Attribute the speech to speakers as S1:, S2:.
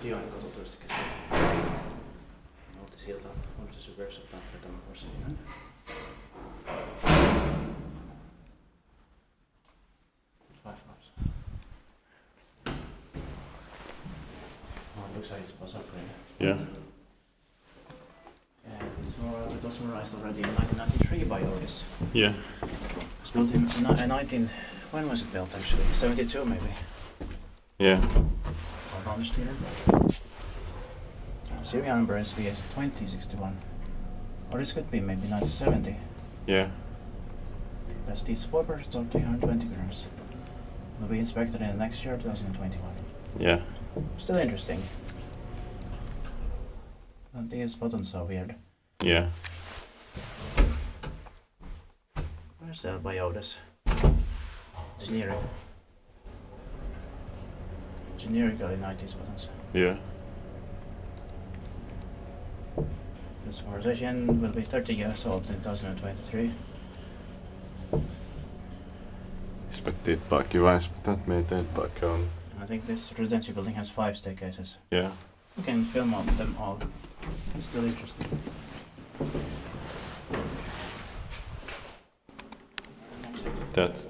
S1: Multiojankatu toista käsiä. Multisilta on se Tampere Tampere. Looks like it's possible.
S2: Yeah.
S1: It was modernized already in 1993 by Otis.
S2: Yeah.
S1: It was built in 19... When was it built actually? 72 maybe?
S2: Yeah.
S1: ValmetSchlieren. Serial number is VS2061. Or this could be maybe 1970.
S2: Yeah.
S1: Because these 4 persons are 320 grams. Will be inspected in the next year, 2021.
S2: Yeah.
S1: Still interesting. And these buttons are weird.
S2: Yeah.
S1: Where's that by Otis? Generic. Generically 90s buttons.
S2: Yeah.
S1: This organization will be 30 years old in 2023.
S2: Expected paikkiväis, mutta meitä paikka on.
S1: I think this residential building has 5 staircases.
S2: Yeah.
S1: You can film on them all. It's still interesting.
S2: That's